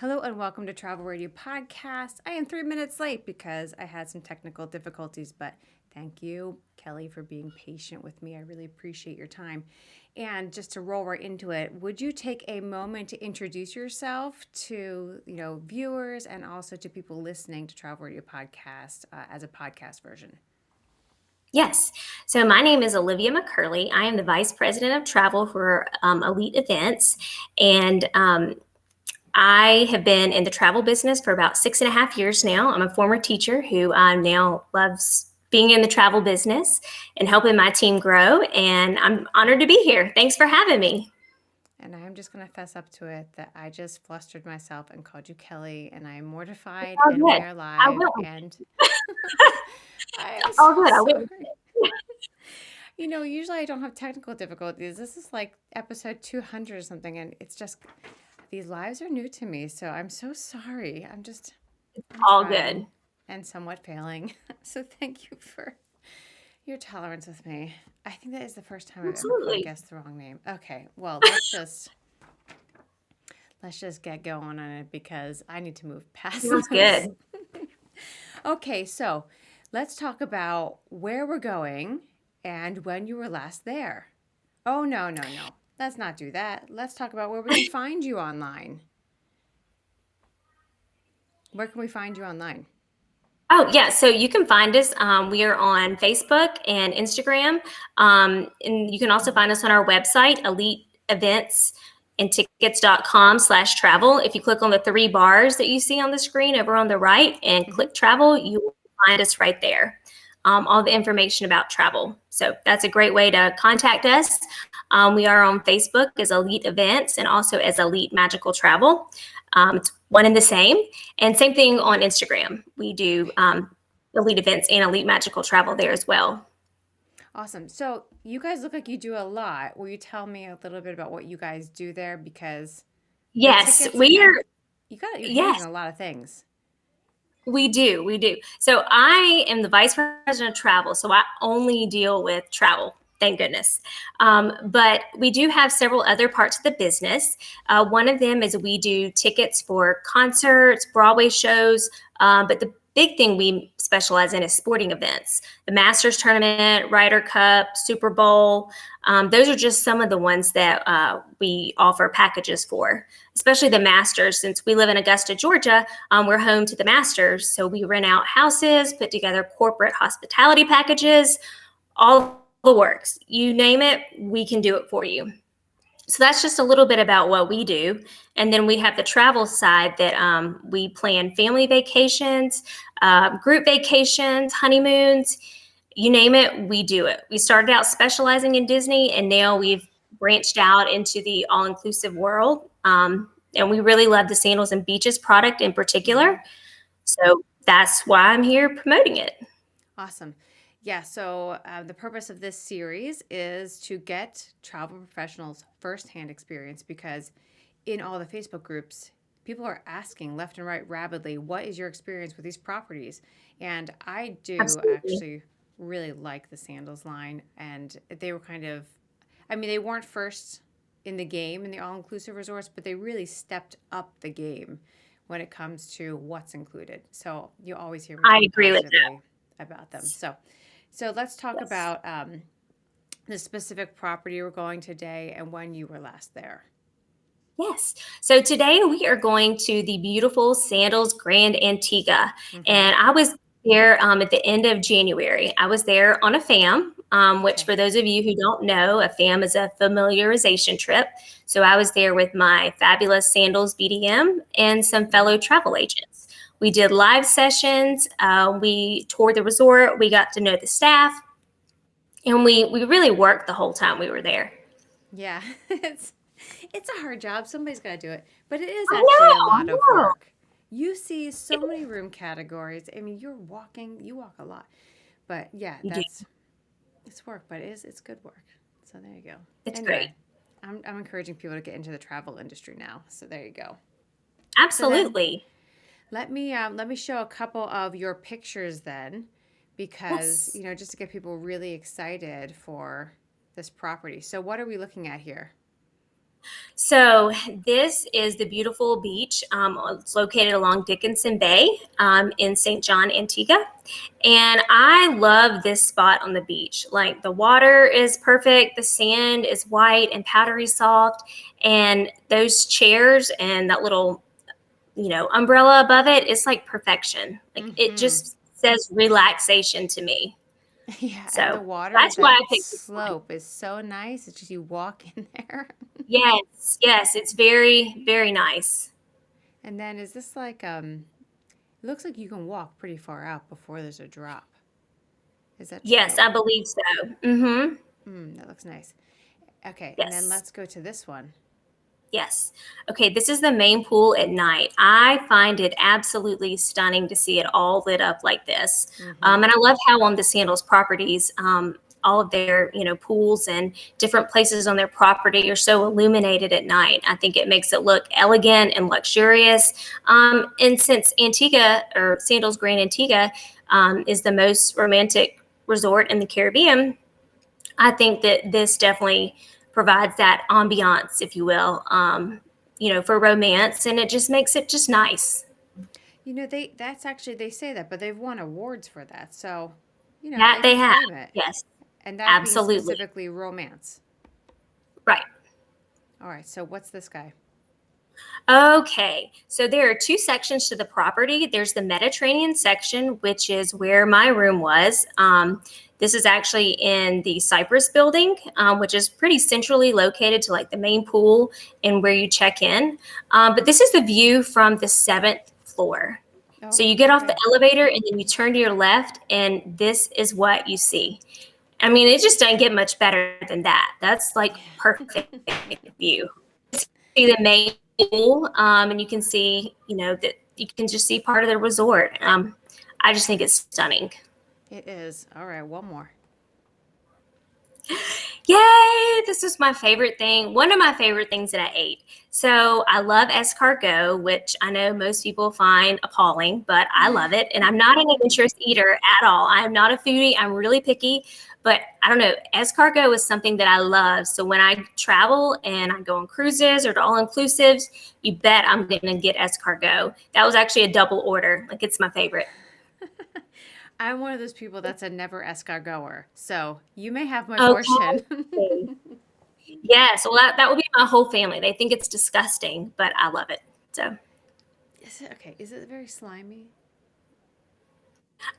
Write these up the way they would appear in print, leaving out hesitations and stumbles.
Hello and welcome to Travel Radio Podcast. I am 3 minutes late because I had some technical difficulties, but thank you, Kelly, for being patient with me. I really appreciate your time. And just to roll right into it, would you take a moment to introduce yourself to viewers and also to people listening to Travel Radio Podcast as a podcast version? Yes. So my name is Olivia McCurley. I am the Vice President of Travel for Elite Events. And I have been in the travel business for about 6.5 years now. I'm a former teacher who now loves being in the travel business and helping my team grow. And I'm honored to be here. Thanks for having me. And I'm just going to fess up to it that I just flustered myself and called you Kelly, and I am mortified, All and we good. are I live, will. and I am All so good. I will. sorry. Usually I don't have technical difficulties. This is like episode 200 or something, and it's just these lives are new to me, so I'm so sorry. I'm All good. trying and somewhat failing. So thank you for your tolerance with me. I think that is the first time I've ever called a Absolutely. guest the wrong name. Okay, well, let's just get going on it because I need to move past Sounds this. good. Okay, so let's talk about where we're going and when you were last there. Oh, no, no, no. Let's not do that. Let's talk about where we can find you online. Where can we find you online? Oh, yeah. So you can find us. We are on Facebook and Instagram. And you can also find us on our website, Elite Events and tickets.com/travel. If you click on the three bars that you see on the screen over on the right and Hmm. click travel, you will find us right there. All the information about travel. So that's a great way to contact us. We are on Facebook as Elite Events and also as Elite Magical Travel. It's one and the same. And same thing on Instagram. We do Elite Events and Elite Magical Travel there as well. Awesome. So you guys look like you do a lot. Will you tell me a little bit about what you guys do there? Because the Yes, tickets, we are. you got your hands in Yes, a lot of things. we do. We do. So I am the vice president of travel. So I only deal with travel. Thank goodness. But we do have several other parts of the business. One of them is we do tickets for concerts, Broadway shows. But the big thing we specialize in is sporting events. The Masters Tournament, Ryder Cup, Super Bowl. Those are just some of the ones that we offer packages for, especially the Masters. Since we live in Augusta, Georgia, we're home to the Masters. So we rent out houses, put together corporate hospitality packages, all the works. You name it, we can do it for you. So that's just a little bit about what we do. And then we have the travel side that we plan family vacations, group vacations, honeymoons, you name it, we do it. We started out specializing in Disney, and now we've branched out into the all-inclusive world. And we really love the Sandals and Beaches product in Hmm. particular. So that's why I'm here promoting it. Awesome. Yeah, so the purpose of this series is to get travel professionals firsthand experience because in all the Facebook groups, people are asking left and right rapidly, what is your experience with these properties? And I do Absolutely. actually really like the Sandals line. And they were they weren't first in the game in the all inclusive resorts, but they really stepped up the game when it comes to what's included. So you always hear me I talk agree with positively about them. that. So let's talk Yes. about the specific property we're going today and when you were last there. Yes. So today we are going to the beautiful Sandals Grand Antigua. Mm-hmm. And I was there at the end of January. I was there on a FAM, which Okay. for those of you who don't know, a FAM is a familiarization trip. So I was there with my fabulous Sandals BDM and some Mm-hmm. fellow travel agents. We did live sessions. We toured the resort. We got to know the staff. And we really worked the whole time we were there. Yeah, it's a hard job. Somebody's got to do it, but it is I actually a know. I lot of know. work. You see so many room categories. I mean, you walk a lot, but yeah, You do. it's work, but it's good work. So there you go. It's great. Anyway, I'm encouraging people to get into the travel industry now. So there you go. So then Absolutely. let me show a couple of your pictures then, because Yes. just to get people really excited for this property. So what are we looking at here? So this is the beautiful beach. It's located along Dickinson Bay in St. John, Antigua. And I love this spot on the beach. Like the water is perfect, the sand is white and powdery soft, and those chairs and that little, umbrella above it, it's like perfection. Like it Mm-hmm. just says relaxation to me. Yeah, and the So water, that's why I that picked this one. slope is so nice. It's just you walk in there. Yes, yes, it's very, very nice. And then is this like it looks like you can walk pretty far out before there's a drop. Is that Yes, true? I believe so. Mm-hmm. That looks nice. Okay, and then Yes. let's go to this one. Yes. Okay, this is the main pool at night. I find it absolutely stunning to see it all lit up like this. Mm-hmm. And I love how on the Sandals properties, all of their, pools and different places on their property are so illuminated at night. I think it makes it look elegant and luxurious. And since Antigua or Sandals Grand Antigua is the most romantic resort in the Caribbean, I think that this definitely provides that ambiance, if you will, for romance, and it just makes it just nice. That's actually they say that, but they've won awards for that. So, That they they can have, claim it. yes, And that being absolutely, specifically romance. right. All right, so what's this guy? Okay, so there are two sections to the property. There's the Mediterranean section, which is where my room was. This is actually in the Cypress building, which is pretty centrally located to like the main pool and where you check in. But this is the view from the seventh floor. So Oh, you get off the okay. elevator and then you turn to your left, and this is what you see. I mean, it just doesn't get much better than that. That's like perfect view. See the main pool, and you can see, that you can just see part of the resort. I just think it's stunning. It is. All right, one more. Yay! This is my favorite thing. One of my favorite things that I ate. So I love escargot, which I know most people find appalling, but I love it. And I'm not an adventurous eater at all. I am not a foodie. I'm really picky, but I don't know. Escargot is something that I love. So when I travel and I go on cruises or to all inclusives, you bet I'm going to get escargot. That was actually a double order. Like it's my favorite. I'm one of those people that's a never escargoer. So you may have my portion. Okay. Yes, well, that would be my whole family. They think it's disgusting, but I love it. So, Is it okay? Is it very slimy?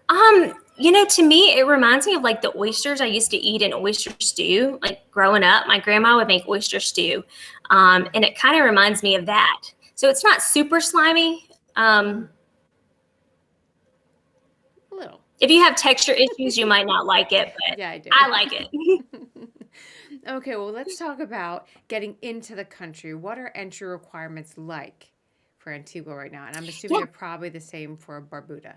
to me, it reminds me of like the oysters I used to eat in oyster stew. Like growing up, my grandma would make oyster stew, and it kind of reminds me of that. So it's not super slimy. Mm, a little. If you have texture issues, you might not like it, but Yeah, I do. I like it. Okay, well, let's talk about getting into the country. What are entry requirements like for Antigua right now? And I'm assuming Yeah. they're probably the same for Barbuda.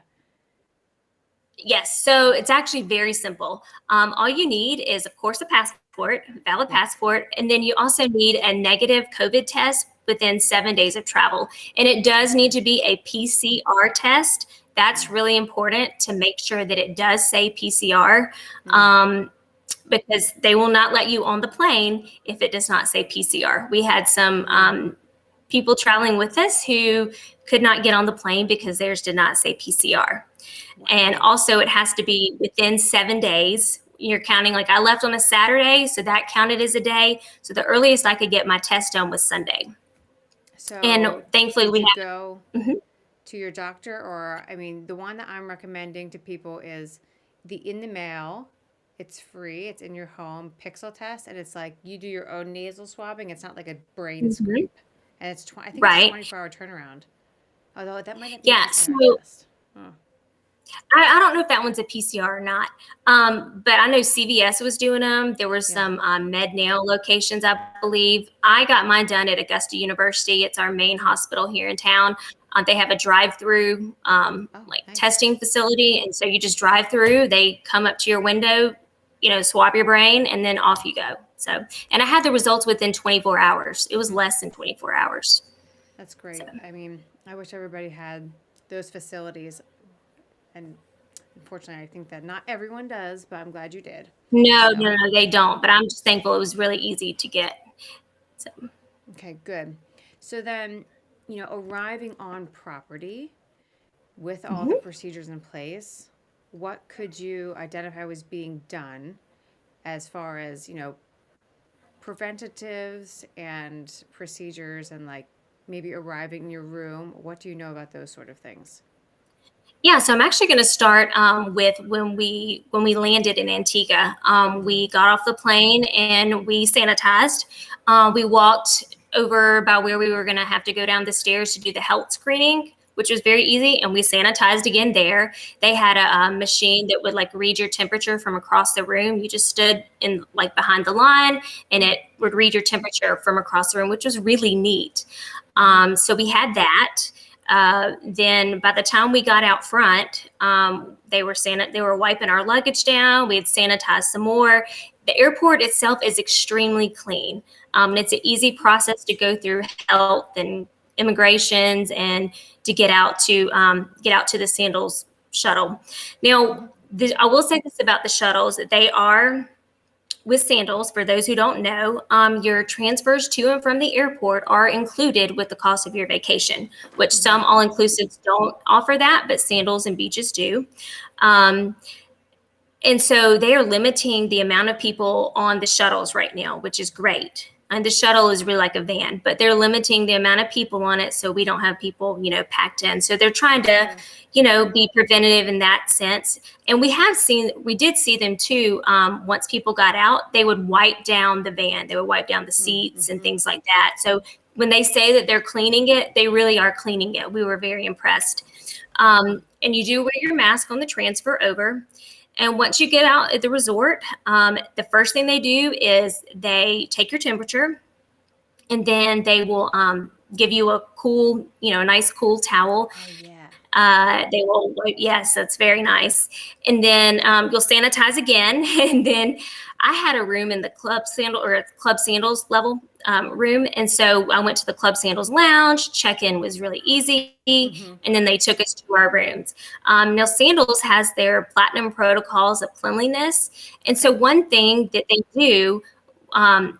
Yes, so it's actually very simple. All you need is, of course, a passport, valid Yeah. passport, and then you also need a negative COVID test within 7 days of travel. And it does need to be a PCR test. That's really important to make sure that it does say PCR, Mm. because they will not let you on the plane if it does not say PCR. We had some people traveling with us who could not get on the plane because theirs did not say PCR. And Wow. also, it has to be within 7 days. You're counting, like I left on a Saturday, so that counted as a day. So the earliest I could get my test done was Sunday. And So, thankfully, did we you have. go Mhm. to your doctor? Or, I mean, the one that I'm recommending to people is the In the Mail. It's free, it's in your home pixel test, and it's like you do your own nasal swabbing. It's not like a brain Mhm. scrape. And I think it's a Right. 24-hour turnaround. Although that might not be a Yeah. So PCR test. Oh. I don't know if that one's a PCR or not, but I know CVS was doing them. There were Yeah. some Med Nail locations, I believe. I got mine done at Augusta University. It's our main Mm. hospital here in town. They have a drive-through Oh, like nice. testing facility, and so you just drive through. They come up to your window, swab your brain, and then off you go. So, and I had the results within 24 hours. It was Mm. less than 24 hours. That's So, great. I mean, I wish everybody had those facilities. And unfortunately, I think that not everyone does, but I'm glad you did. no, no, So, no, they don't. But I'm just thankful it was really easy to get. So. Okay, good. So then, arriving on property with all the Mhm. procedures in place, what could you identify was being done as far as, preventatives and procedures and like maybe arriving in your room? What do you know about those sort of things? Yeah, so I'm actually going to start with when we landed in Antigua. Mm-hmm. We got off the plane and we sanitized. We walked over by where we were going to have to go down the stairs to do the health screening, which was very easy, and we sanitized again there. They had a machine that would like read your temperature from across the room. You just stood in like behind the line, and it would read your temperature from across the room, which was really neat. Mm-hmm. So we had that. Then by the time we got out front, they were wiping our luggage down. We had sanitized some more. The airport itself is extremely clean. And it's an easy process to go through health and immigrations and to get out to the Sandals shuttle. Mm-hmm. Now, I will say this about the shuttles: they are with Sandals, for those who don't know, your transfers to and from the airport are included with the cost of your vacation, which Mm-hmm. some all inclusives don't offer that, but Sandals and beaches do. Um, and so they are limiting the amount of people on the shuttles right now, which is great. And the shuttle is really like a van, but they're limiting the amount of people on it so we don't have people, packed in. So they're trying to, Sure. be preventative in that sense. And we did see them too. Once people got out, they would wipe down the van, they would wipe down the seats and Mm-hmm. things like that. So when they say that they're cleaning it, they really are cleaning it. We were very impressed. And you do wear your mask on the transfer over. And once you get out at the resort, the first thing they do is they take your temperature, and then they will give you a cool, a nice cool towel. Oh yeah. They will, yes, that's very nice. And then you'll sanitize again. And then I had a room in the club sandals level room. And so I went to the club sandals lounge. Check in was really easy. Mm-hmm. And then they took us to our rooms. Now, Sandals has their platinum protocols of cleanliness. And so Okay. one thing that they do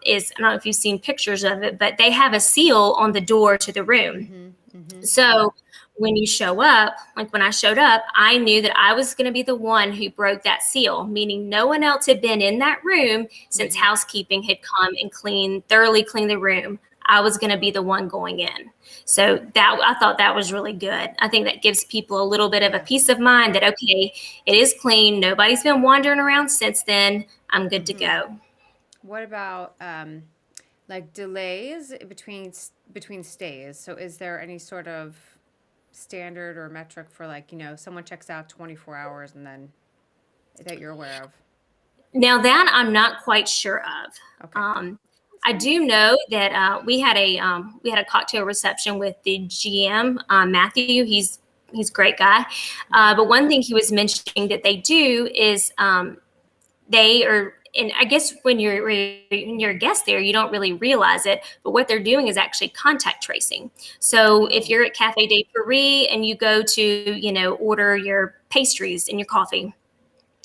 is, I don't know if you've seen pictures of it, but they have a seal on the door to the room. Mm-hmm. Mm-hmm. So when you show up, like when I showed up, I knew that I was going to be the one who broke that seal, meaning no one else had been in that room since Mm-hmm. housekeeping had come and thoroughly cleaned the room. I was going to be the one going in. So that I thought that was really good. I think that gives people a little bit of a Yeah. peace of mind that, okay, it is clean. Nobody's been wandering around since then. I'm good to Mm-hmm. go. What about like delays between stays? So is there any sort of standard or metric for like, someone checks out 24 hours and then that you're aware of? Now that I'm not quite sure of. Okay. Um, That's I fine. do know that we had a cocktail reception with the GM, Matthew. He's a great guy. Mm-hmm. But one thing he was mentioning that they do is they are. And I guess when you're a guest there, you don't really realize it. But what they're doing is actually contact tracing. So if Oh. you're at Cafe de Paris and you go to order your pastries and your coffee,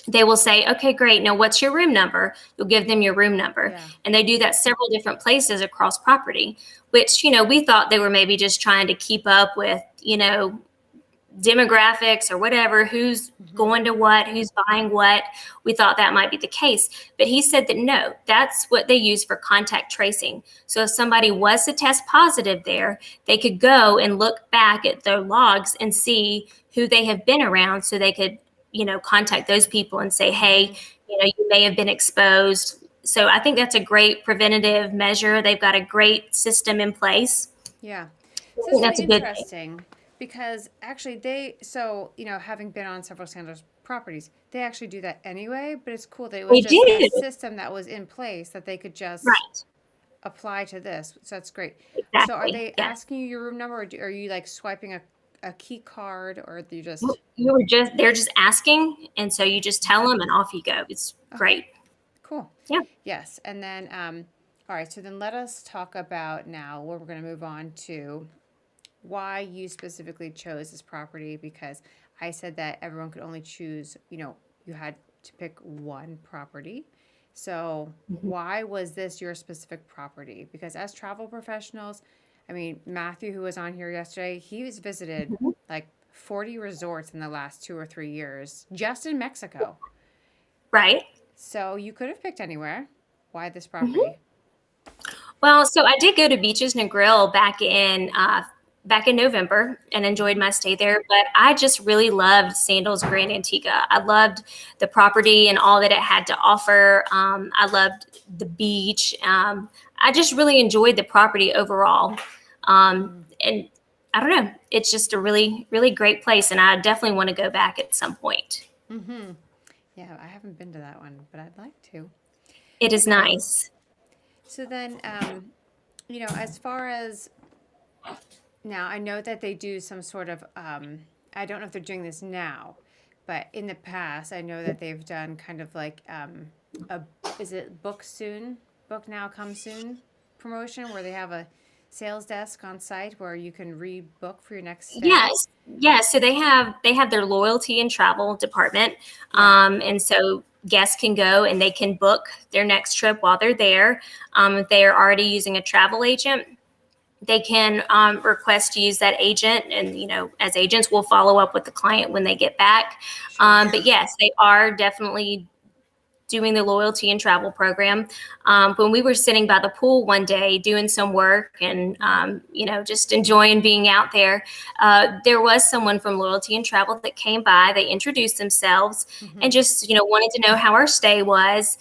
they will say, okay, great. Now, what's your room number? You'll give them your room number. Yeah. And they do that several different places across property, which, we thought they were maybe just trying to keep up with, demographics or whatever, who's Mm-hmm. going to what, who's buying what. We thought that might be the case. But he said that no, that's what they use for contact tracing. So if somebody was to test positive there, they could go and look back at their logs and see who they have been around so they could, contact those people and say, Mm-hmm. hey, you may have been exposed. So I think that's a great preventative measure. They've got a great system in place. Yeah. I So think that's that's really a good thing. interesting because actually having been on several Sandals properties, they actually do that anyway, but it's cool that it was They just a do. system that was in place that they could just Right. apply to this. So that's great. So are Exactly. they Yes. asking you your room number or are you like swiping a key card or do you Well, just, they're just asking, and so you just tell them, and off you go. It's okay, great. cool. Yeah. Yes. And then, all right. So then let us talk about now where we're going to move on to why you specifically chose this property because I said that everyone could only choose, you had to pick one property. So, Mhm. why was this your specific property? Because as travel professionals, I mean, Matthew, who was on here yesterday, he's visited Mhm. like 40 resorts in the last 2 or 3 years just in Mexico. Right. So, you could have picked anywhere. Why this Mhm. property? Well, so I did go to Beaches and Grill back in November and enjoyed Hmm. my stay there. But I just really loved Sandals Grand Antigua. I loved the property and all that it had to offer. I loved the beach. I just really enjoyed the property overall. And I don't know, it's just a really, really great place, and I definitely want to go back at some point. Mm-hmm. Yeah, I haven't been to that one, but I'd like to. It is Okay. nice. So then, as far as now, I know that they do some sort of, I don't know if they're doing this now, but in the past, I know that they've done kind of like a, is it book soon, book now, come soon promotion where they have a sales desk on site where you can rebook for your next stay. Yes, yes. So they have their loyalty and travel department, Yeah. and so guests can go and they can book their next trip while they're there. If they are already using a travel agent, they can request to use that agent, and as agents, we'll follow up with the client when they get back. Sure. But yes, they are definitely doing the loyalty and travel program. When we were sitting by the pool one day doing some work and just enjoying being out there, there was someone from loyalty and travel that came by. They introduced themselves and Mm-hmm. just wanted to know how our stay was.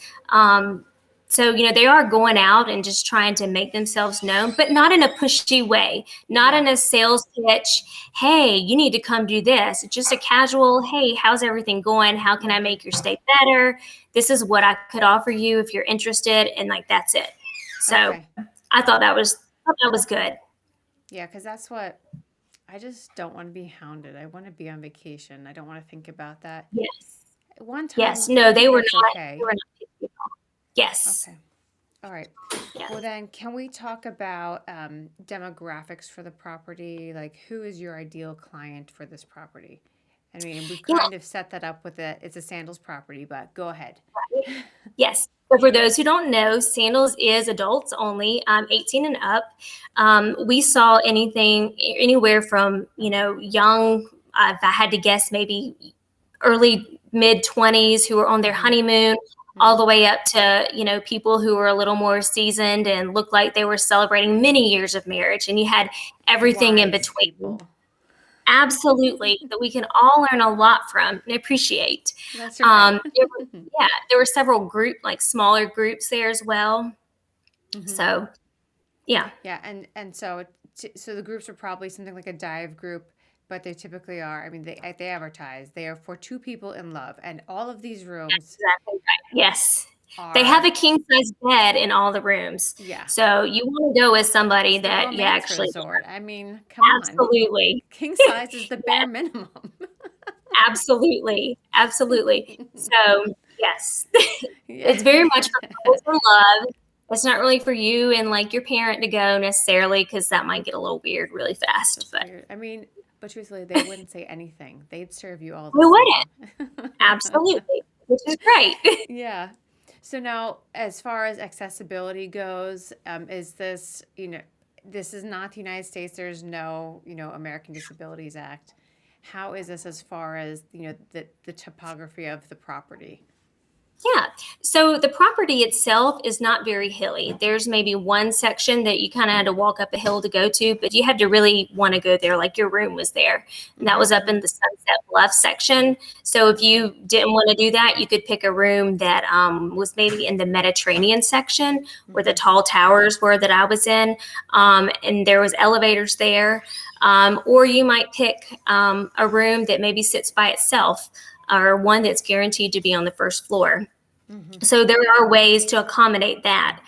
So they are going out and just trying to make themselves known, but not in a pushy way, not Yeah. in a sales pitch. Hey, you need to come do this. It's just a casual, hey, how's everything going? How can I Mm-hmm. make your stay better? This is what I could offer you if you're interested, and like that's it. So Okay. thought that was good. Yeah, because that's what I just don't want to be hounded. I want to be on vacation. I don't want to think about that. Yes, One yes. time, I No, think they were that's not. They okay. were not picky at all. Yes. Okay. All right. Yeah. Well, then, can we talk about demographics for the property? Like, who is your ideal client for this property? I mean, we've Yeah. kind of set that up with it's a Sandals property, but go ahead. Yes. So for those who don't know, Sandals is adults only, 18 and up. We saw anywhere from young. If I had to guess, maybe early mid 20s who were on their Mm-hmm. honeymoon, all Mm. the way up to people who were a little more seasoned and looked like they were celebrating many years of marriage, and you had everything in Wise between. people. Absolutely, that we can all learn a lot from and appreciate. That's right. Yeah, there were several smaller groups there as well. Hmm. So yeah, Yeah, and so so the groups are probably something like a dive group, but they typically are. I mean, they advertise they are for two people in love, and all of these rooms exactly right. Yes, they have are, a king size bed in all the rooms. yeah. So you want to go with somebody It's the that you romance actually resort. I mean, come on. absolutely, King size is the bare yes, minimum. absolutely, absolutely. So yes, Yeah. it's very much for couples in love. It's not really for you and like your parent to go necessarily because that might get a little weird really fast. That's But weird. I mean, but truthfully, they wouldn't say anything. They'd serve you all the we wouldn't. same. Absolutely, which is great. Yeah. So now, as far as accessibility goes, is this, this is not the United States. There's no, American Disabilities Act. How is this as far as, the topography of the property? Yeah. So the property itself is not very hilly. There's maybe one section that you kind of had to walk up a hill to go to, but you had to really want to go there. Like your room was there, and that was up Mm-hmm. in the Sunset Bluff section. So if you didn't want to do that, you could pick a room that was maybe in the Mediterranean section where the Mm-hmm. tall towers were that I was in, and there was elevators there. Or you might pick a room that maybe sits by itself or one that's guaranteed to be on the first floor. Mm-hmm. So there are ways to accommodate that.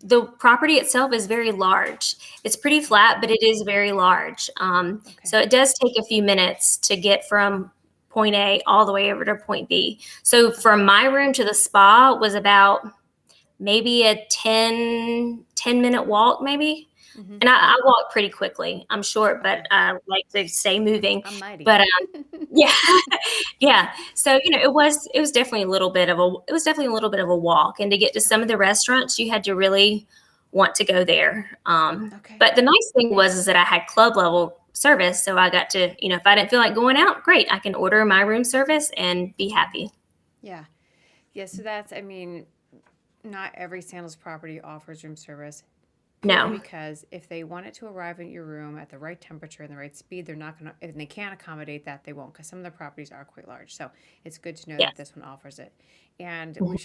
The property itself is very large. It's pretty flat, but it is very large. Okay. So it does take a few minutes to get from point A all the way over to point B. So from Okay. my room to the spa was about maybe a 10-minute walk, maybe. Hmm. And I walk pretty quickly. I'm short, but Okay. I like to stay moving. I'm mighty. But yeah, yeah. So it was definitely a little bit of a walk, and to get to some of Okay. the restaurants, you had to really want to go there. Okay. But the nice thing was is that I had club level service, so I got to, if I didn't feel like going out, great, I can order my room service and be happy. Yeah. Yeah. So that's, I mean, not every Sandals property offers room service purely No, because if they want it to arrive in your room at the right temperature and the right speed, they're not going to, and they can't accommodate that, they won't, because some of the properties are quite large. So it's good to know that yes, this one offers it. And mhm,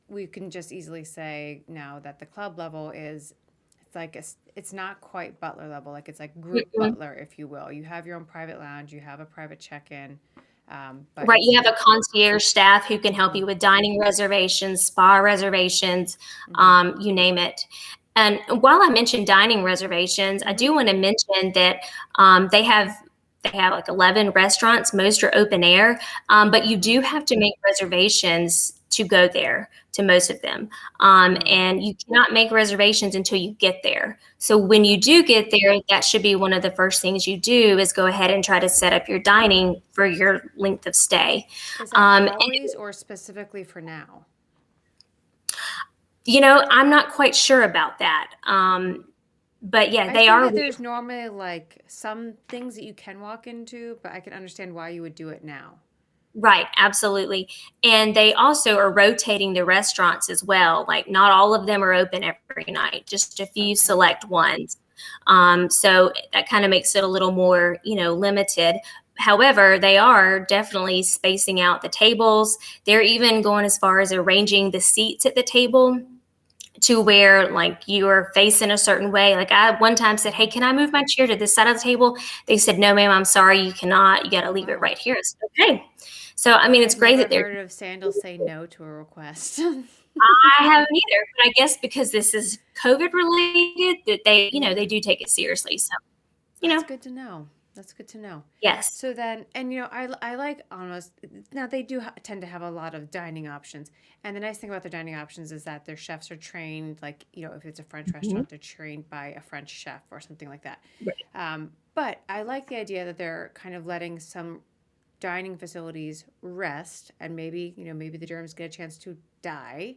we can just easily say now that the club level is, it's like, it's not quite butler level, like it's like group mm-mm. butler, if you will. You have your own private lounge, you have a private check in, but Right, it's, you have a concierge staff who can help mhm, you with dining reservations, spa reservations, mhm, you name it. And while I mentioned dining reservations, I mhm, do want to mention that they have like 11 restaurants. Most are open air, but you mhm, do have to make reservations to go there to most of them. mm, And you cannot make reservations until you get there. So when you do okay. get there, that should be one of the first things you do is go ahead and try to set up your dining for your length of stay. Is that Um, always or specifically for now? I'm not quite sure about that. But yeah, I they think are that there's normally like some things that you can walk into, but I can understand why you would do it now. right, absolutely. And they also are rotating the restaurants as well. Like, not all of them are open every night, just a few Okay. select ones. So that kind of makes it a little more, limited. However, they are definitely spacing out the tables. They're even going as far as arranging the seats at the table to where like you are facing a certain way. Like, I one time said, "Hey, Hmm. can I move my chair to this side of the table?" They said, "No, ma'am, I'm sorry, you cannot. You got to leave it Wow. right here." I said, "Okay." So I mean, it's I've great never that they're. heard of Sandals say no to a request. I haven't either, but I guess because this is COVID related, that they Yeah. do take it seriously. So you That's know, good to know. That's good to know. yes. So then, and I like almost, now they do tend to have a lot of dining options. And the nice thing about their dining options is that their chefs are trained, like, if it's a French Mhm. restaurant, they're trained by a French chef or something like that. Right. But I like the idea that they're kind of letting some dining facilities rest and maybe the germs get a chance to die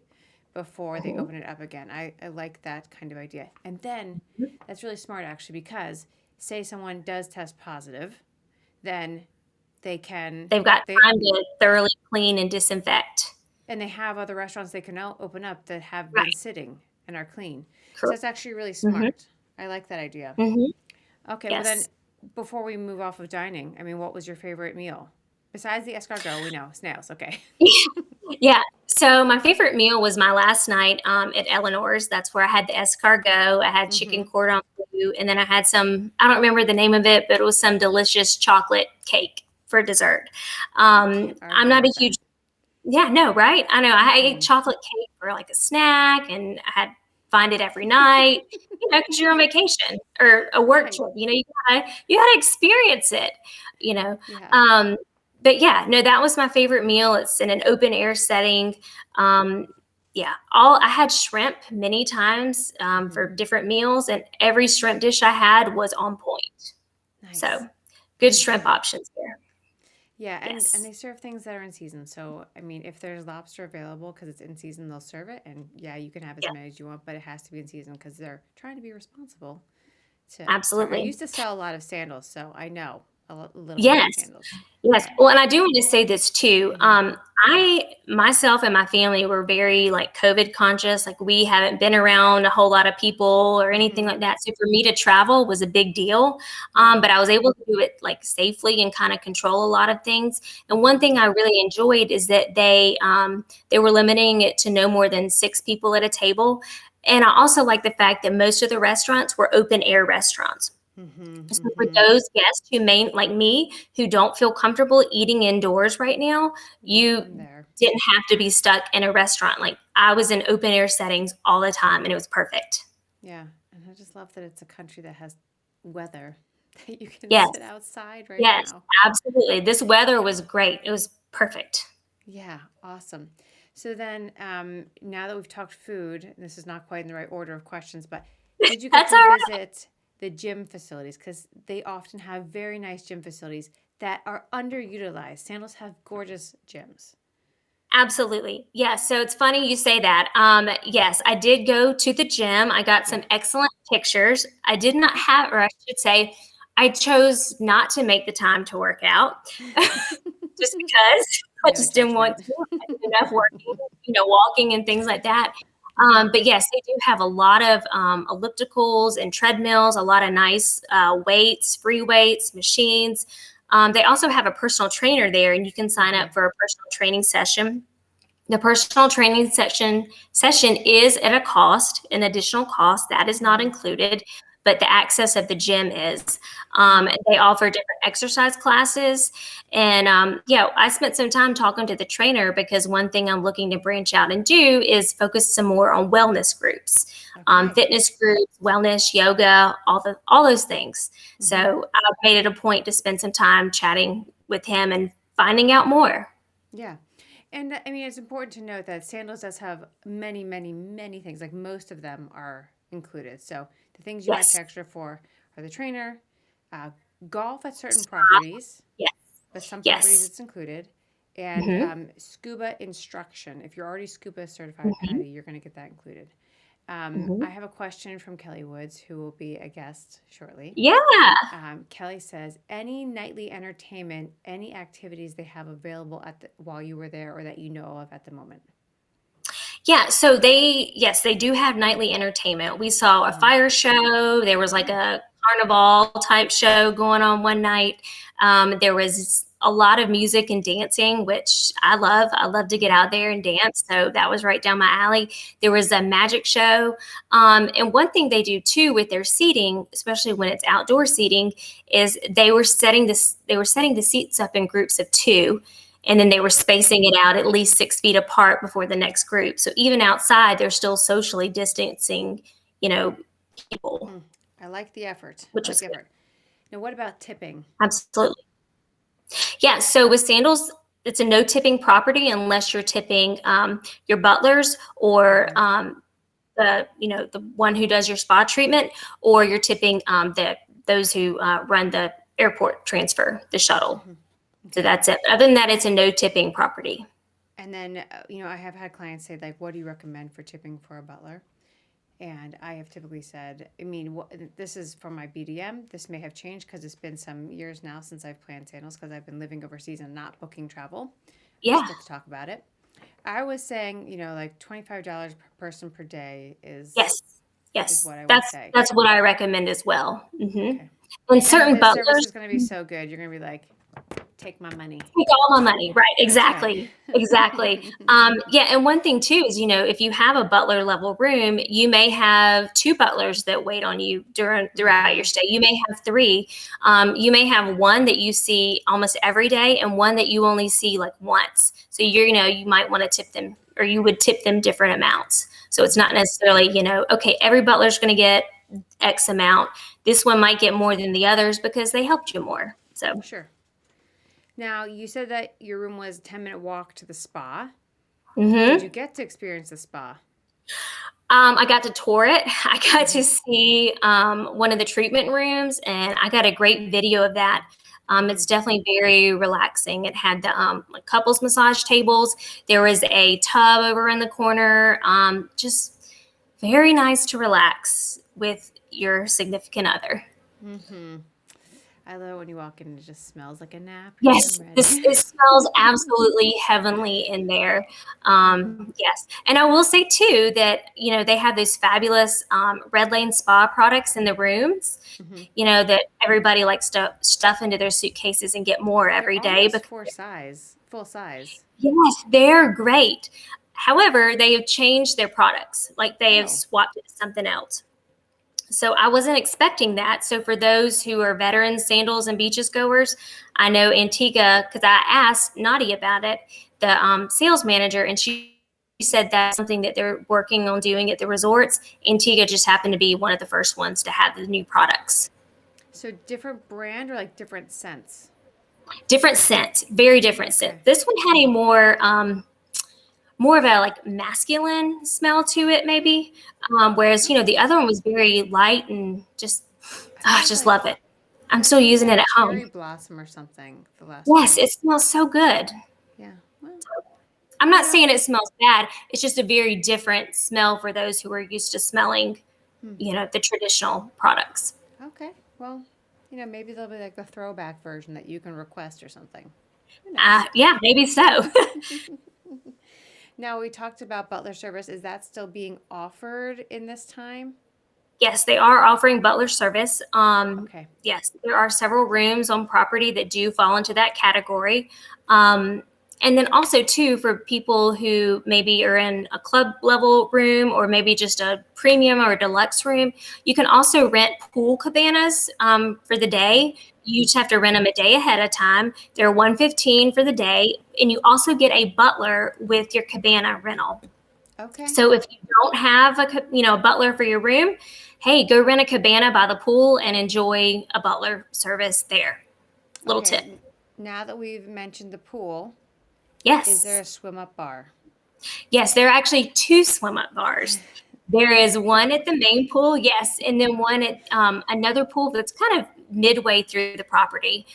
before they Mhm. open it up again. I like that kind of idea. And then that's really smart actually because say someone does test positive, then they can They've got they time to thoroughly clean and disinfect. and they have other restaurants they can now open up that have been Right. sitting and are clean. So Correct. that's actually really Hmm. smart. I like that idea. Hmm. Okay, well then Yes. before we move off of dining, I mean, what was your favorite meal? Besides the escargot, we know, snails, okay. Yeah. So my favorite meal was my last night at Eleanor's. That's where I had the escargot. I had chicken Mhm. cordon bleu, and then I had some. I don't remember the name of it, but it was some delicious chocolate cake for dessert. Can't I'm argue not a with that. huge. Yeah, no, right? I know. I ate Mm-mm. chocolate cake for like a snack, and I had find it every night. Because you're on vacation or a work Right. trip. You gotta experience it. You know. Yeah. Um, but yeah, no, that was my favorite meal. It's in an open air setting. Um, yeah, all I had shrimp many times Hmm. for different meals, and every shrimp dish I had was on point. Nice. So good Very shrimp good. options there. Yeah, and Yes. they serve things that are in season. So, I mean, if there's lobster available because it's in season, they'll serve it. And yeah, you can have as Yeah. many as you want, but it has to be in season because they're trying to be responsible. I Absolutely. used to sell a lot of sandals, so I know a little bit about Yes. sandals. Yes. Yeah. Well, and I do want to say this too. Hmm. I myself and my family were very like COVID conscious. Like, we haven't been around a whole lot of people or anything Hmm. like that. So for me to travel was a big deal. Yeah. But I was able to do it like safely and kind of control a lot of things. And one Hmm. thing I really enjoyed is that they were limiting it to no more than 6 people at a table. And I also like the fact that most of the restaurants were open air restaurants. Hmm. So for Hmm. those guests who may, like me, who don't feel comfortable eating indoors right now, Yep, you I'm there. didn't have to be stuck in a restaurant. Like, I was in open air settings all the time, and it was perfect. Yeah, and I just love that it's a country that has weather that you can Yes, sit outside right yes, now. absolutely. This weather was great. It was perfect. Yeah, awesome. So then, now that we've talked food, this is not quite in the right order of questions, but did you get That's all to right. visit the gym facilities? Because they often have very nice gym facilities that are underutilized. Sandals have gorgeous gyms. Absolutely. Yes. So it's funny you say that. Yes, I did go to the gym. I got Yeah. some excellent pictures. I did not have, or I should say, I chose not to make the time to work out just because I No just didn't want judgment. to. I did enough working, walking and things like that. Hmm. But yes, they do have a lot of ellipticals and treadmills, a lot of nice weights, free weights, machines. They also have a personal trainer there, and you can sign Hmm. up for a personal training session. The personal training session is at a cost, an additional cost that is not Hmm. included, but the access of the gym is. Hmm. They offer different exercise classes, and yeah, I spent some time talking to the trainer because one thing I'm looking to branch out and do is focus some more on wellness groups, Okay. fitness groups, wellness, yoga, all those things. So Hmm. I made it a point to spend some time chatting with him and finding out more. Yeah. And I mean, it's important to note that Sandals does have many, many, many things. Like most of them are included. So the things you might pay Yes. extra for are the trainer, uh, golf at certain properties, Yes. but some properties Yes. it's included, and Mhm. scuba instruction. If you're already scuba certified, Mhm. Patty, you're going to get that included. Mhm. I have a question from Kelly Woods, who will be a guest shortly. Yeah. Kelly says, any nightly entertainment, any activities they have available while you were there or that you know of at the moment? Yeah, so yes, they do have nightly entertainment. We saw a Hmm. fire show. There was like Oh, a carnival type show going on one night. There was a lot of music and dancing, which I love. I love to get hmm. out there and dance. So that was right down my alley. There was a magic show. And one thing they do too with their seating, especially when it's outdoor seating, is they were setting the seats up in groups of two, and then they were spacing it out at least 6 feet apart before the next group. So even outside, they're still socially distancing, you know, people, Hmm. I like the effort. I which like was the good. effort. Now, what about tipping? Absolutely. Yeah. So with Sandals, it's a no tipping property unless you're tipping your butlers or Hmm. the one who does your spa treatment, or you're tipping those who run the airport transfer, the shuttle. Hmm. So Okay. that's it. Other than that, it's a no tipping property. And then, I have had clients say, like, what do you recommend for tipping for a butler? And I have typically said, I mean, this is from my BDM. This may have changed because it's been some years now since I've planned Sandals because I've been living overseas and not booking travel. We Yeah. just get to talk about it. I was saying, like $25 per person per day is Yes. is Yes. what I would That's say. that's what I recommend as well. Okay. And And certain the service butlers is going to be so good. You're going to be like, take my money. take all my money. Right. That's right. Exactly. Exactly. Yeah. And one thing too is, if you have a butler level room, you may have two butlers that wait on you throughout your Hmm. stay. You may have three. You may have one that you see almost every day and one that you only see like once. So you might want to tip them, or you would tip them different amounts. So it's Hmm. not necessarily, okay, every butler's going to get X amount. This one might get more than the others because they helped you more. So, Sure. Now, you said that your room was a 10-minute walk to the spa. Did you mhm. get to experience the spa? I got to tour it. I got Hmm. to see one of the treatment rooms, and I got a great video of that. Hmm. It's definitely very relaxing. It had the like couples massage tables. There was a tub over in the corner. Just very nice to relax with your significant other. Hmm. I love it when you walk in and it just smells like a nap. You're like, I'm Yes, ready. it smells absolutely heavenly in there. Hmm. Yes, and I will say too that they have those fabulous Red Lane Spa products in the rooms. Hmm. That everybody likes to stuff into their suitcases and get more They're every day almost because full size. yes, they're great. However, they have changed their products, like they have Oh, swapped it to something else. So I wasn't expecting that. So for those who are veteran sandals and beaches goers, I know Antigua, because I asked Nadia about it, the sales manager, and she said that's something that they're working on doing at the resorts. Antigua just happened to be one of the first ones to have the new products. so different brand or like different scents? Different scent, very different scent. Okay. This one had a more more of a like masculine smell to it, maybe. Whereas, the other one was very light and just, It I smells just like love it. I'm it still smells using like it at cherry home. blossom or something. The last one. Yes, it smells so good. Yeah. Well, I'm you not know. saying it smells bad. It's just a very different smell for those who are used to smelling, Hmm. the traditional products. Okay. Well, maybe there'll be like the throwback version that you can request or something. Who knows? Yeah, maybe so. Now we talked about butler service. Is that still being offered in this time? Yes, they are offering butler service. Okay. Yes, there are several rooms on property that do fall into that category. Um, and then also too, for people who maybe are in a club level room or maybe just a premium or a deluxe room, you can also rent pool cabanas for the day. You just have to rent them a day ahead of time. They're $115 for the day, and you also get a butler with your cabana rental. Okay. So if you don't have a butler for your room, hey, go rent a cabana by the pool and enjoy a butler service there. Little Okay. tip. Now that we've mentioned the pool, is there Yes. a swim up bar? Yes, there are actually two swim up bars. There is one at the main pool, yes, and then one at another pool that's kind of midway through the property.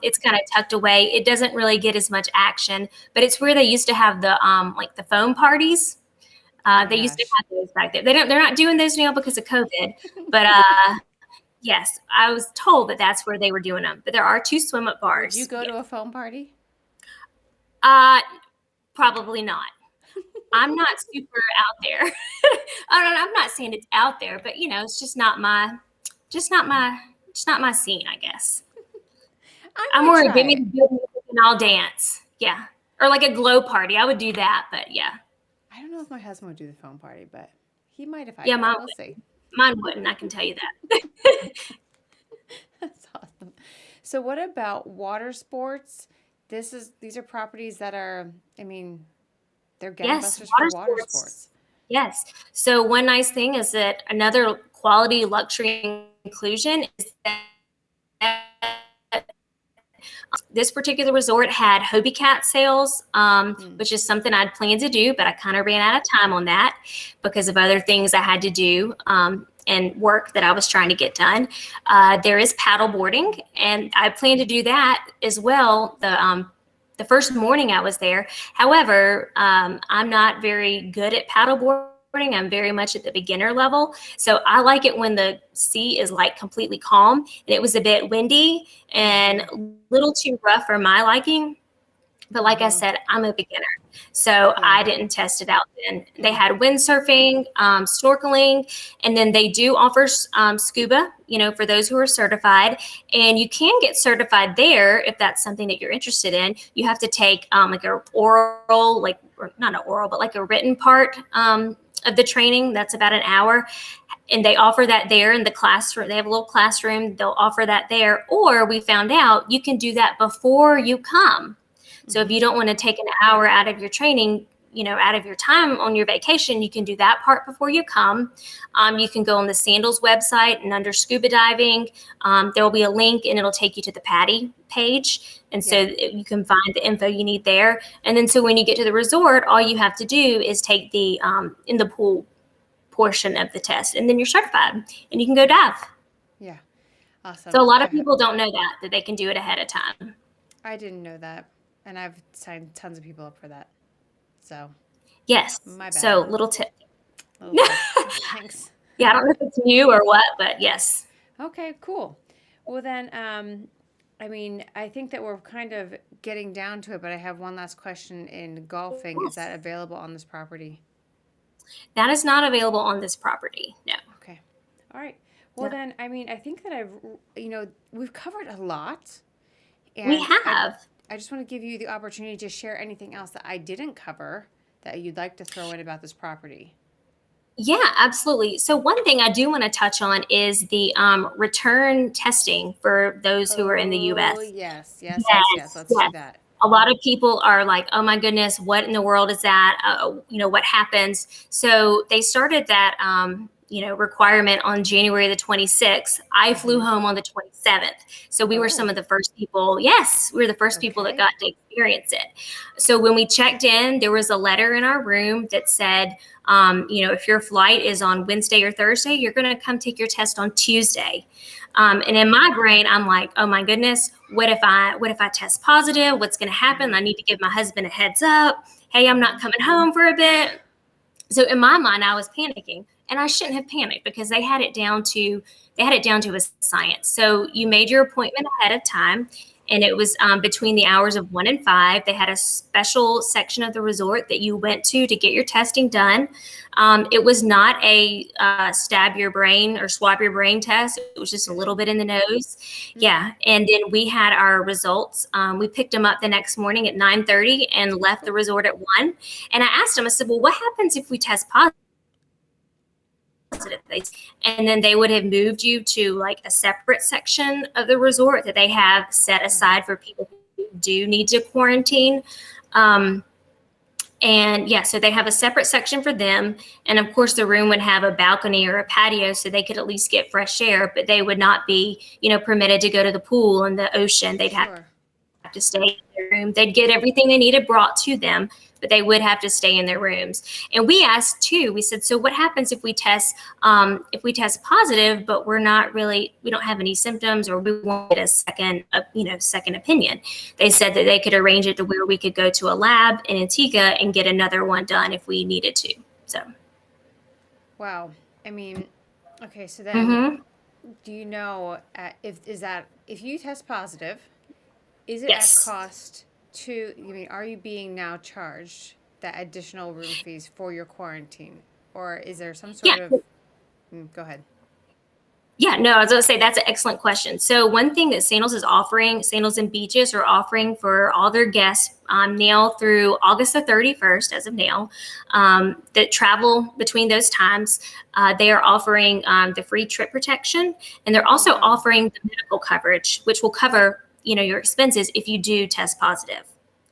It's kind of tucked away. It doesn't really get as much action, but it's where they used to have the like the foam parties. Oh my They used to gosh. have those back there. They're not doing those now because of COVID, but yes, I was told that that's where they were doing them. But there are two swim up Would you bars. go Yeah. to a foam party? Uh, Probably not. I'm not super out there. I'm not saying it's out there, but it's just not my, just not my scene, I guess. I I'm might more try give me it. the good music and I'll dance. Yeah, or like a glow party. I would do that, but yeah, I don't know if my husband would do the foam party, but he might if I yeah, go. mine We'll would. see. Mine wouldn't. I can tell you that. That's awesome. So what about water sports? These are properties that are, I mean, they're Yes, gangbusters for water water sports. sports. Yes. So one nice thing is that another quality luxury inclusion is that this particular resort had Hobie Cat sales, Hmm. which is something I'd planned to do, but I kind of ran out of time on that because of other things I had to do and work that I was trying to get done. There is paddle boarding, and I plan to do that as well. The first morning I was there. However, I'm not very good at paddle boarding. I'm very much at the beginner level. So I like it when the sea is like completely calm, and it was a bit windy and a little too rough for my liking. But like I Mm-hmm. said, I'm a beginner. So Yeah. I didn't test it out then. They had windsurfing, snorkeling, and then they do offer scuba, for those who are certified. And you can get certified there if that's something that you're interested in. You have to take like a oral, like, or not an oral, but like a written part of the training. That's about an hour. And they offer that there in the classroom. They have a little classroom. They'll offer that there. Or we found out you can do that before you come. So if Mm-hmm. you don't want to take an hour out of your training, out of your time on your vacation, you can do that part before you come. You can go on the Sandals website and under scuba diving, there will be a link and it'll take you to the PADI page. And so Yeah. you can find the info you need there. And then so when you get to the resort, all you have to do is take the in the pool portion of the test, and then you're certified and you can go dive. Yeah. So Awesome. a lot of people don't know that they can do it ahead of time. I didn't know that. And I've signed tons of people up for that. So Yes. my bad. So little tip. Little tip. Thanks. Yeah, I don't know if it's new or what, but yes. Okay, cool. Well then, I mean, I think that we're kind of getting down to it, but I have one last question in golfing. Is that available on this property? That is not available on this property. No. Okay. All right. Well No. then, I mean, I think that we've covered a lot, We and have. I just want to give you the opportunity to share anything else that I didn't cover that you'd like to throw in about this property. Yeah, absolutely. So one thing I do want to touch on is the return testing for those who are in the Oh, U.S. yes, yes, yes, yes. Yes, Let's do yes. that. A lot of people are like, oh my goodness, what in the world is that? What happens? So they started that requirement on January the 26th. I flew home on the 27th. So we were some of the first people. Yes, we were the first people that got to experience it. So when we checked in, there was a letter in our room that said, if your flight is on Wednesday or Thursday, you're going to come take your test on Tuesday. And in my brain, I'm like, oh my goodness, what if I test positive? What's going to happen? I need to give my husband a heads up. Hey, I'm not coming home for a bit. So in my mind, I was panicking, and I shouldn't have panicked because they had it down to a science. So you made your appointment ahead of time, and it was between the hours of 1 and 5. They had a special section of the resort that you went to get your testing done. It was not a stab your brain or swab your brain test. It was just a little bit in the nose. Yeah. And then we had our results. We picked them up the next morning at 9:30 and left the resort at 1. And I asked them, I said, well, what happens if we test positive? And then they would have moved you to like a separate section of the resort that they have set aside for people who do need to quarantine. And yeah, so they have a separate section for them. And of course, the room would have a balcony or a patio so they could at least get fresh air, but they would not be, permitted to go to the pool and the ocean. They'd have to stay in their room. They'd get everything they needed brought to them, but they would have to stay in their rooms. And we asked too, we said, so what happens if we test positive, but we don't have any symptoms, or we want a second opinion? They said that they could arrange it to where we could go to a lab in Antigua and get another one done if we needed to. So. Wow. I mean, okay. So then do you know if you test positive, is it at cost are you being now charged the additional room fees for your quarantine, or is there some sort of? Go ahead. Yeah, no, I was going to say that's an excellent question. So one thing that Sandals and Beaches are offering for all their guests now through August the 31st, as of now, that travel between those times, they are offering the free trip protection, and they're also offering the medical coverage, which will cover your expenses if you do test positive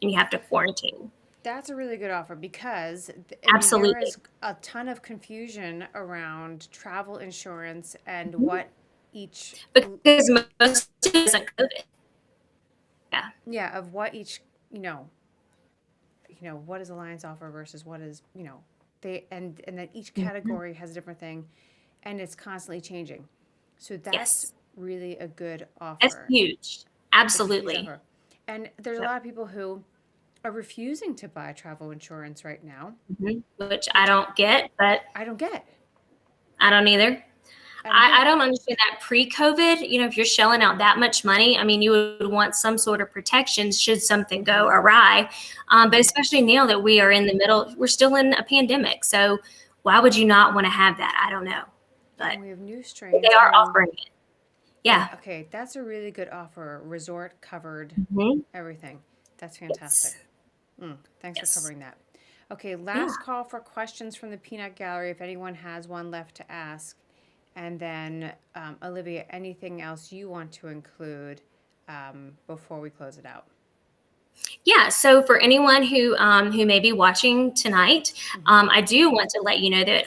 and you have to quarantine. That's a really good offer because Absolutely. there is a ton of confusion around travel insurance and what each because most of it isn't COVID. Yeah, of what each what is Alliance offer versus what is they and that each category has a different thing, and it's constantly changing. So that's really a good offer. That's huge. Absolutely. Huge offer. And there's a lot of people who are refusing to buy travel insurance right now, which I don't get, but I don't get. I don't either. I don't understand that pre-COVID, if you're shelling out that much money, I mean, you would want some sort of protection should something go awry. But especially now that we are in the middle, we're still in a pandemic. So why would you not want to have that? I don't know. But and we have new strains. They are offering it. Yeah. Okay, that's a really good offer. Resort covered, everything. That's fantastic. Thanks for covering that. Okay, last call for questions from the Peanut Gallery if anyone has one left to ask. And then, Olivia, anything else you want to include before we close it out? Yeah, so for anyone who may be watching tonight, I do want to let you know that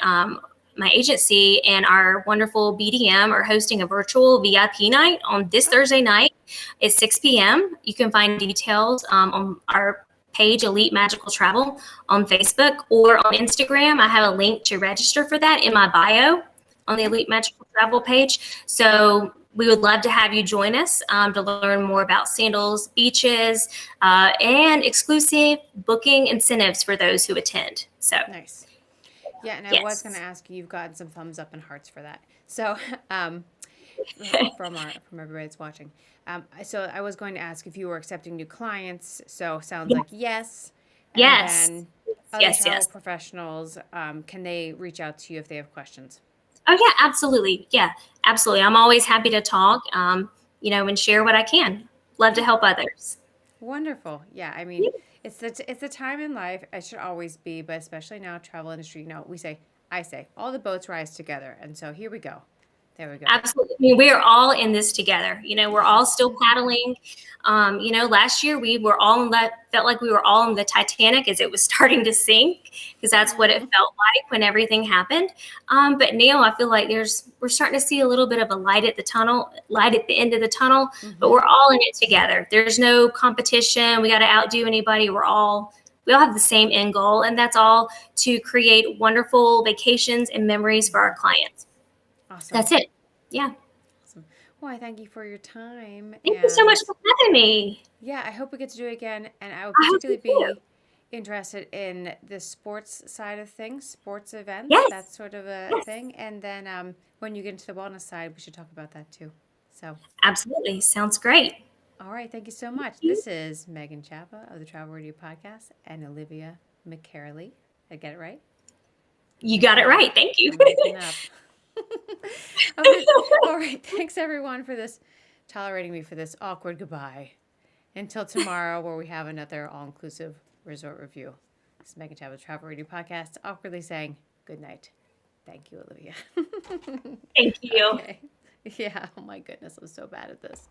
my agency and our wonderful BDM are hosting a virtual VIP night on this Thursday night at 6 p.m. You can find details on our page, Elite Magical Travel, on Facebook or on Instagram. I have a link to register for that in my bio on the Elite Magical Travel page. So we would love to have you join us to learn more about Sandals, Beaches, and exclusive booking incentives for those who attend. So nice. Yeah, and I was going to ask you, you've gotten some thumbs up and hearts for that. So from everybody that's watching. So I was going to ask if you were accepting new clients. So sounds like yes. And then other travel professionals, can they reach out to you if they have questions? Oh yeah, absolutely. Yeah, absolutely. I'm always happy to talk, and share what I can. Love to help others. Wonderful. Yeah, I mean, it's the time in life. It should always be, but especially now, travel industry. I say, all the boats rise together, and so here we go. There we go. Absolutely. I mean, we are all in this together. We're all still paddling. Last year we were all in that, felt like we were all in the Titanic as it was starting to sink, because that's what it felt like when everything happened. But now I feel like we're starting to see a little bit of a light at the end of the tunnel, but we're all in it together. There's no competition. We got to outdo anybody. We all have the same end goal, and that's all to create wonderful vacations and memories for our clients. Awesome. That's it. Yeah. Awesome. Well, I thank you for your time. Thank you so much for having me. Yeah, I hope we get to do it again. And I would I hope particularly so be interested in the sports side of things, sports events. Yes. That's sort of a thing. And then when you get into the wellness side, we should talk about that too. So, Absolutely. Sounds great. all right. Thank you so much. This is Megan Chapa of the Travel Radio Podcast and Olivia McCarley. Did I get it right? You got it right. Thank you. I'm making up. Okay. All right. Thanks everyone for tolerating me for this awkward goodbye. Until tomorrow, where we have another all-inclusive resort review. This is Megan Chapa, Travel Radio Podcast, awkwardly saying good night. Thank you, Olivia. Thank you. Okay. Yeah. Oh my goodness, I'm so bad at this.